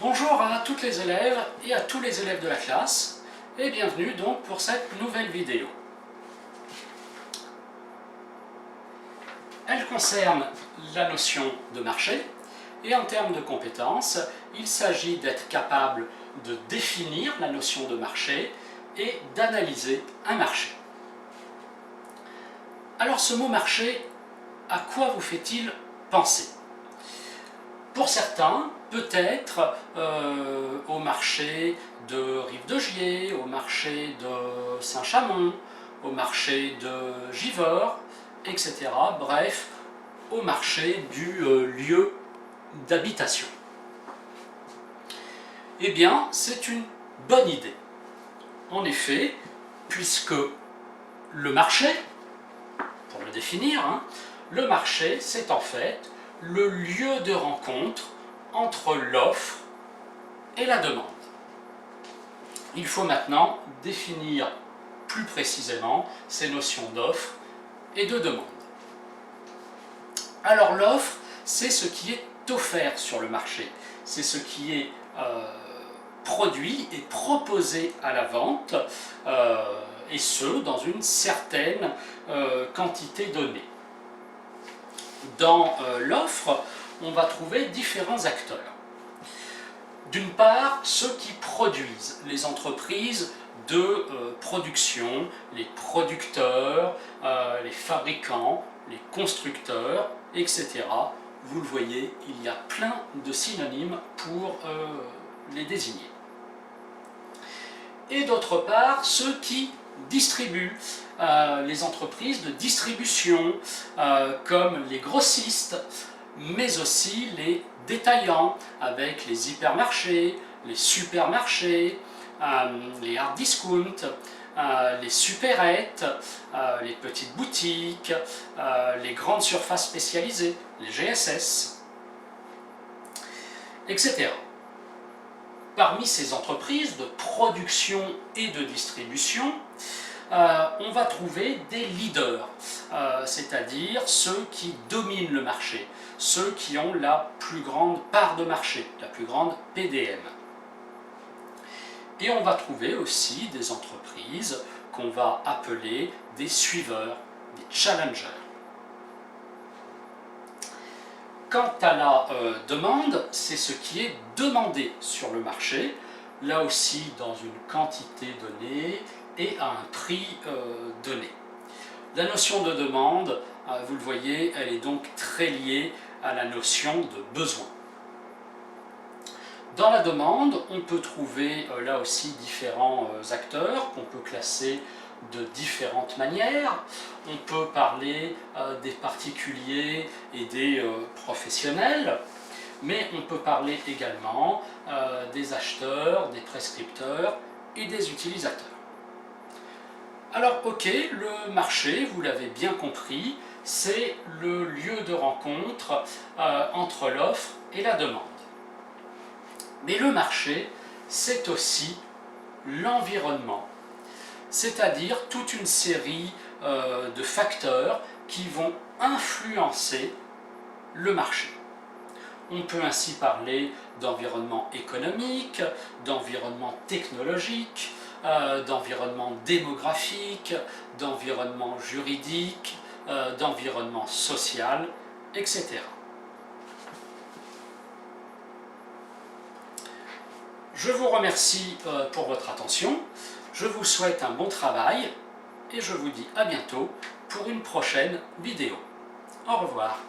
Bonjour à toutes les élèves et à tous les élèves de la classe et bienvenue donc pour cette nouvelle vidéo. Elle concerne la notion de marché et en termes de compétences, il s'agit d'être capable de définir la notion de marché et d'analyser un marché. Alors ce mot marché, à quoi vous fait-il penser? Pour certains, peut-être au marché de Rive-de-Gier, au marché de Saint-Chamond, au marché de Givors, etc. Bref, au marché du lieu d'habitation. Eh bien, c'est une bonne idée. En effet, puisque le marché, pour le définir, le marché, c'est en fait le lieu de rencontre entre l'offre et la demande. Il faut maintenant définir plus précisément ces notions d'offre et de demande. Alors l'offre, c'est ce qui est offert sur le marché, c'est ce qui est produit et proposé à la vente, et ce, dans une certaine quantité donnée. Dans l'offre, on va trouver différents acteurs. D'une part, ceux qui produisent, les entreprises de production, les producteurs, les fabricants, les constructeurs, etc. Vous le voyez, il y a plein de synonymes pour les désigner. Et d'autre part, ceux qui distribuent, les entreprises de distribution, comme les grossistes, mais aussi les détaillants, avec les hypermarchés, les supermarchés, les hard discount, les supérettes, les petites boutiques, les grandes surfaces spécialisées, les GSS, etc. Parmi ces entreprises de production et de distribution, on va trouver des leaders, c'est-à-dire ceux qui dominent le marché, ceux qui ont la plus grande part de marché, la plus grande PDM. Et on va trouver aussi des entreprises qu'on va appeler des suiveurs, des challengers. Quant à la demande, c'est ce qui est demandé sur le marché, là aussi dans une quantité donnée et à un prix donné. La notion de demande, vous le voyez, elle est donc très liée à la notion de besoin. Dans la demande, on peut trouver là aussi différents acteurs qu'on peut classer de différentes manières. On peut parler des particuliers et des professionnels, mais on peut parler également des acheteurs, des prescripteurs et des utilisateurs. Alors ok, le marché, vous l'avez bien compris, c'est le lieu de rencontre entre l'offre et la demande. Mais le marché, c'est aussi l'environnement, c'est-à-dire toute une série de facteurs qui vont influencer le marché. On peut ainsi parler d'environnement économique, d'environnement technologique, d'environnement démographique, d'environnement juridique, d'environnement social, etc. Je vous remercie pour votre attention, je vous souhaite un bon travail et je vous dis à bientôt pour une prochaine vidéo. Au revoir.